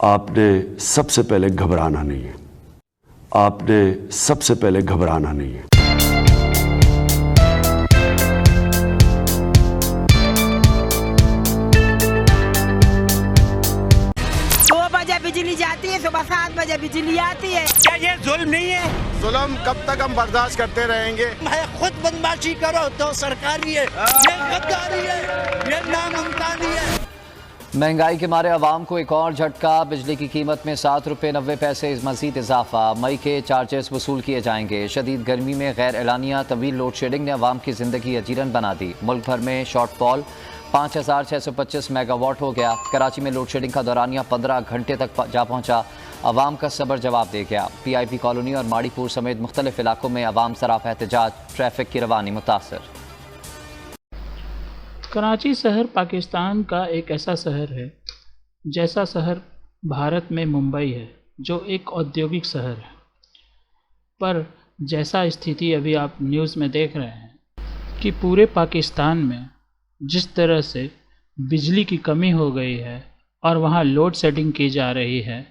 आपने सबसे पहले घबराना नहीं है। आपने सबसे पहले घबराना नहीं है। 2 बजे बिजली जाती है, सुबह 7 बजे बिजली आती है। क्या ये जुल्म नहीं है? जुल्म कब तक हम बर्दाश्त करते रहेंगे? मैं खुद बदमाशी करो तो सरकारी है, ये गद्दारी है, ये नामुमकिन है। महंगाई के मारे आवाम को एक और झटका। बिजली की कीमत में 7 रुपये 90 पैसे मजीद इजाफा। मई के चार्जेस वसूल किए जाएंगे। शदीद गर्मी में गैर एलानिया तवील लोड शेडिंग ने आवाम की जिंदगी अजीरन बना दी। मुल्क भर में शॉर्टफॉल 5625 मेगावाट हो गया। कराची में लोड शेडिंग का दौरानिया 15 घंटे तक जा पहुंचा। आवाम का सब्र जवाब दे गया। PIP कॉलोनी और माड़ीपुर समेत मुख्तलिफ इलाकों में आवाम सराफ एहतजाज। ट्रैफिक की रवानी मुतासर। कराची शहर पाकिस्तान का एक ऐसा शहर है जैसा शहर भारत में मुंबई है, जो एक औद्योगिक शहर है। पर जैसा स्थिति अभी आप न्यूज़ में देख रहे हैं कि पूरे पाकिस्तान में जिस तरह से बिजली की कमी हो गई है और वहाँ लोड शेडिंग की जा रही है,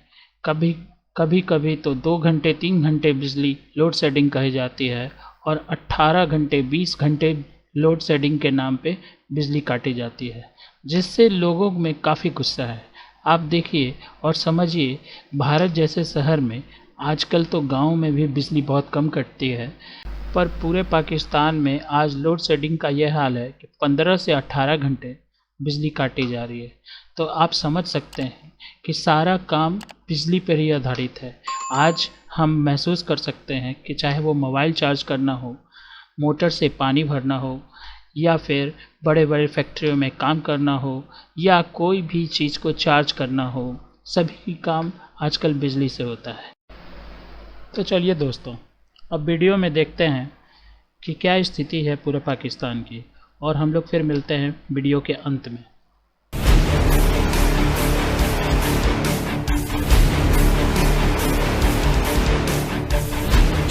कभी तो 2 घंटे 3 घंटे बिजली लोड शेडिंग कही जाती है और 18 घंटे 20 घंटे लोड शेडिंग के नाम पे बिजली काटी जाती है, जिससे लोगों में काफ़ी गुस्सा है। आप देखिए और समझिए, भारत जैसे शहर में आजकल तो गांव में भी बिजली बहुत कम कटती है, पर पूरे पाकिस्तान में आज लोड शेडिंग का यह हाल है कि 15 से 18 घंटे बिजली काटी जा रही है। तो आप समझ सकते हैं कि सारा काम बिजली पर ही आधारित है। आज हम महसूस कर सकते हैं कि चाहे वो मोबाइल चार्ज करना हो, मोटर से पानी भरना हो, या फिर बड़े बड़े फैक्ट्रियों में काम करना हो, या कोई भी चीज़ को चार्ज करना हो, सभी काम आजकल बिजली से होता है। तो चलिए दोस्तों, अब वीडियो में देखते हैं कि क्या स्थिति है पूरे पाकिस्तान की, और हम लोग फिर मिलते हैं वीडियो के अंत में।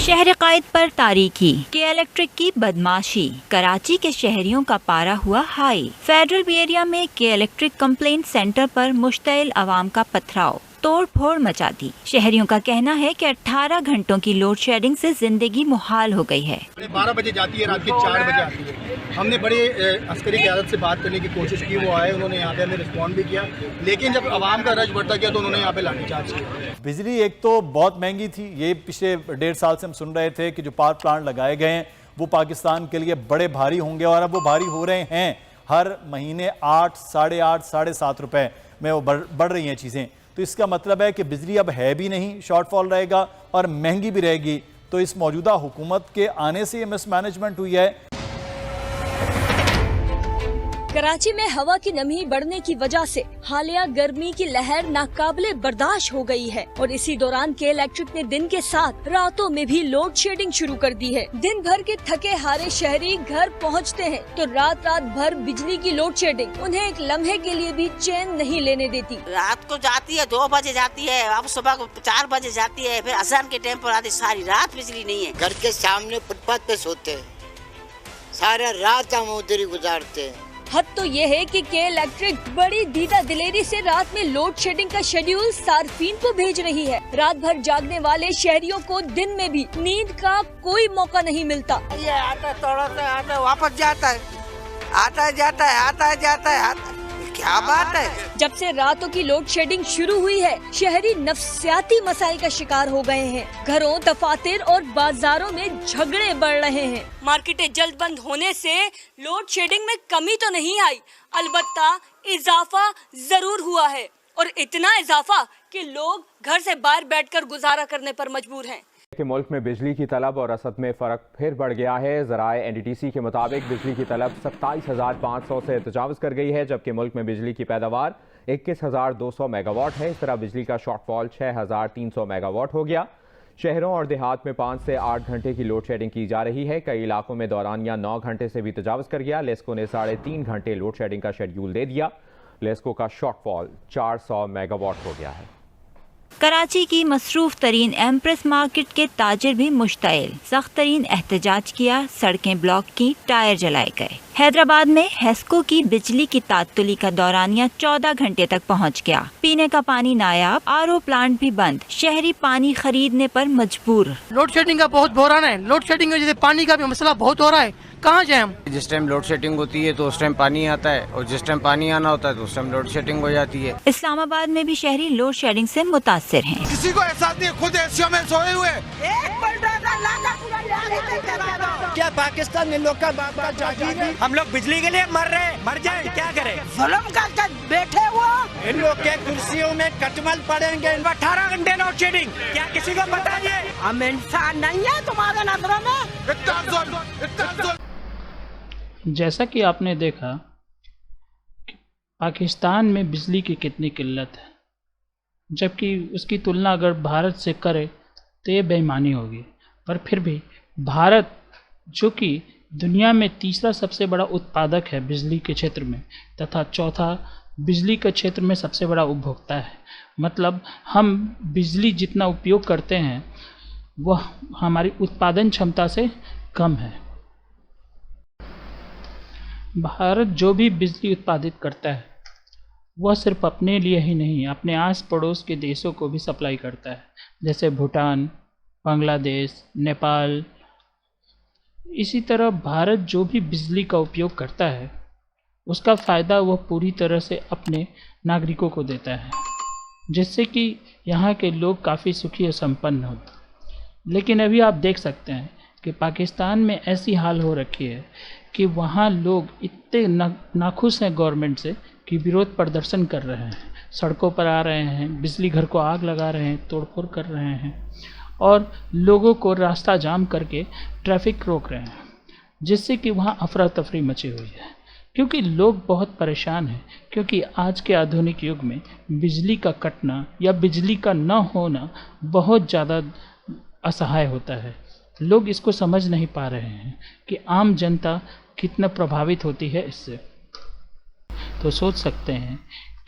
शहर कायद पर तारीकी के इलेक्ट्रिक की बदमाशी। कराची के शहरियों का पारा हुआ हाई। फेडरल एरिया में के इलेक्ट्रिक कंप्लेंट सेंटर पर मुश्तइल आवाम का पथराव, तोड़ फोड़ मचा दी। शहरियों का कहना है कि 18 घंटों की लोड शेडिंग से जिंदगी मुहाल हो गई है। 12 बजे जाती है, रात के 4 बजे आती है। हमने बड़े अस्करी क़यादत से बात करने की कोशिश की, वो आए, उन्होंने यहाँ पे हमें रिस्पॉन्ड भी किया, लेकिन जब आवाम का रश बढ़ता गया तो उन्होंने यहाँ पे लाठीचार्ज किया। बिजली एक तो बहुत महंगी थी, ये पिछले 1.5 साल से हम सुन रहे थे कि जो पावर प्लांट लगाए गए हैं वो पाकिस्तान के लिए बड़े भारी होंगे, और अब वो भारी हो रहे हैं। हर महीने 8, 8.5, 7.5 रुपये में वो बढ़ रही हैं चीज़ें। तो इसका मतलब है कि बिजली अब है भी नहीं, शॉर्टफॉल रहेगा और महंगी भी रहेगी। तो इस मौजूदा हुकूमत के आने से ये मिसमैनेजमेंट हुई है। कराची में हवा की नमी बढ़ने की वजह से हालिया गर्मी की लहर नाकाबिले बर्दाश्त हो गई है, और इसी दौरान के इलेक्ट्रिक ने दिन के साथ रातों में भी लोड शेडिंग शुरू कर दी है। दिन भर के थके हारे शहरी घर पहुंचते हैं तो रात भर बिजली की लोड शेडिंग उन्हें एक लम्हे के लिए भी चैन नहीं लेने देती। रात को जाती है 2 बजे जाती है, अब सुबह को 4 बजे जाती है, फिर अज़ान के टाइम पर आती। सारी रात बिजली नहीं है। घर के सामने फुटपाथ पे सोते हैं, सारा रात हम उधर ही गुजारते हैं। हद तो ये है कि के इलेक्ट्रिक बड़ी दीदा दिलेरी से रात में लोड शेडिंग का शेड्यूल सार्फिन को भेज रही है। रात भर जागने वाले शहरियों को दिन में भी नींद का कोई मौका नहीं मिलता। ये आता थोड़ा सा आता वापस जाता है, आता जाता है, आता जाता है, आता। क्या बात है। जब से रातों की लोड शेडिंग शुरू हुई है, शहरी नफ्सियाती मसाइल का शिकार हो गए हैं। घरों, दफातर और बाजारों में झगड़े बढ़ रहे हैं। मार्केटें जल्द बंद होने से लोड शेडिंग में कमी तो नहीं आई, अलबत्ता इजाफा जरूर हुआ है, और इतना इजाफा कि लोग घर से बाहर बैठकर गुजारा करने पर मजबूर हैं। कि मुल्क में बिजली की तलब और रसद में फ़र्क फिर बढ़ गया है। ज़राए NDTC के मुताबिक बिजली की तलब 27,500 से तजावज़ कर गई है, जबकि मुल्क में बिजली की पैदावार 21,200 मेगावाट है। इस तरह बिजली का शॉर्टफॉल 6,300 मेगावाट हो गया। शहरों और देहात में 5 से 8 घंटे की लोड शेडिंग की जा रही है। कई इलाकों में दौरानिया 9 घंटे से भी तजावज़ कर गया। लेस्को ने 3.5 घंटे लोड शेडिंग का शेड्यूल दे दिया। लेस्को का शॉर्टफॉल 400 मेगावाट हो गया है। कराची की मसरूफ तरीन एम्प्रेस मार्केट के ताजिर भी मुश्तइल। सख्त तरीन एहतजाज किया, सड़कें ब्लॉक की, टायर जलाए गए। हैदराबाद में हेस्को की बिजली की तात्तुली का दौरानिया 14 घंटे तक पहुंच गया। पीने का पानी नायाब, आरओ प्लांट भी बंद, शहरी पानी खरीदने पर मजबूर। लोड शेडिंग का बहुत बहरान है। लोड शेडिंग की वजह से पानी का भी मसला बहुत हो रहा है। कहाँ जाए हम? जिस टाइम लोड शेडिंग होती है तो उस टाइम पानी आता है, और जिस टाइम पानी आना होता है तो उस टाइम लोड शेडिंग हो जाती है। इस्लामाबाद में भी शहरी लोड शेडिंग से मुतासिर हैं। किसी को एहसास नहीं, खुद एशिया में सोए हुए। क्या पाकिस्तान में लोग का बाप का जागीर है? हम लोग बिजली के लिए मर रहे हैं, मर जाए क्या करें? जुल्म का बैठे हुए इन लोग के कुर्सियों में कटमल पड़ेंगे। 18 घंटे लोड शेडिंग, क्या किसी को पता है? हम इंसान नहीं है तुम्हारे नजरों में। जैसा कि आपने देखा कि पाकिस्तान में बिजली की कितनी किल्लत है, जबकि उसकी तुलना अगर भारत से करे तो ये बेईमानी होगी। पर फिर भी भारत, जो कि दुनिया में तीसरा सबसे बड़ा उत्पादक है बिजली के क्षेत्र में, तथा चौथा बिजली के क्षेत्र में सबसे बड़ा उपभोक्ता है, मतलब हम बिजली जितना उपयोग करते हैं वह हमारी उत्पादन क्षमता से कम है। भारत जो भी बिजली उत्पादित करता है वह सिर्फ अपने लिए ही नहीं, अपने आस पड़ोस के देशों को भी सप्लाई करता है, जैसे भूटान, बांग्लादेश, नेपाल। इसी तरह भारत जो भी बिजली का उपयोग करता है उसका फ़ायदा वह पूरी तरह से अपने नागरिकों को देता है, जिससे कि यहाँ के लोग काफ़ी सुखी और संपन्न होते। लेकिन अभी आप देख सकते हैं कि पाकिस्तान में ऐसी हाल हो रखी है कि वहाँ लोग इतने नाखुश हैं गवर्नमेंट से कि विरोध प्रदर्शन कर रहे हैं, सड़कों पर आ रहे हैं, बिजली घर को आग लगा रहे हैं, तोड़फोड़ कर रहे हैं और लोगों को रास्ता जाम करके ट्रैफिक रोक रहे हैं, जिससे कि वहाँ अफरा तफरी मची हुई है। क्योंकि लोग बहुत परेशान हैं, क्योंकि आज के आधुनिक युग में बिजली का कटना या बिजली का न होना बहुत ज़्यादा असहाय होता है। लोग इसको समझ नहीं पा रहे हैं कि आम जनता कितना प्रभावित होती है इससे। तो सोच सकते हैं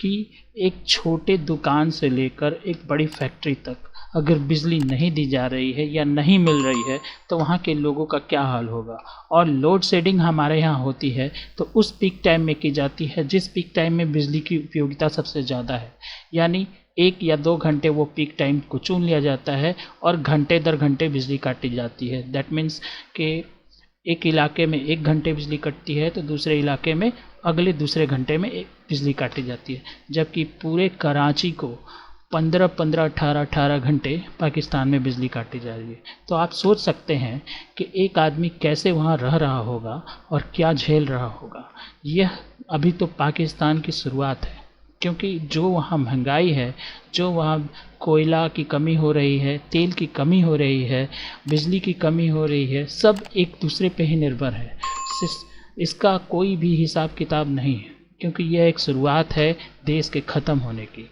कि एक छोटे दुकान से लेकर एक बड़ी फैक्ट्री तक अगर बिजली नहीं दी जा रही है या नहीं मिल रही है तो वहाँ के लोगों का क्या हाल होगा। और लोड शेडिंग हमारे यहाँ होती है तो उस पीक टाइम में की जाती है जिस पीक टाइम में बिजली की उपयोगिता सबसे ज़्यादा है, यानी 1 या 2 घंटे वो पीक टाइम को चुन लिया जाता है और घंटे दर घंटे बिजली काटी जाती है। दैट मीन्स कि एक इलाके में 1 घंटे बिजली कटती है तो दूसरे इलाके में अगले दूसरे घंटे में बिजली काटी जाती है, जबकि पूरे कराची को 15-15, 18-18 घंटे पाकिस्तान में बिजली काटी जा रही है। तो आप सोच सकते हैं कि एक आदमी कैसे वहाँ रह रहा होगा और क्या झेल रहा होगा। यह अभी तो पाकिस्तान की शुरुआत है, क्योंकि जो वहाँ महंगाई है, जो वहाँ कोयला की कमी हो रही है, तेल की कमी हो रही है, बिजली की कमी हो रही है, सब एक दूसरे पे ही निर्भर है। इसका कोई भी हिसाब किताब नहीं है, क्योंकि यह एक शुरुआत है देश के ख़त्म होने की।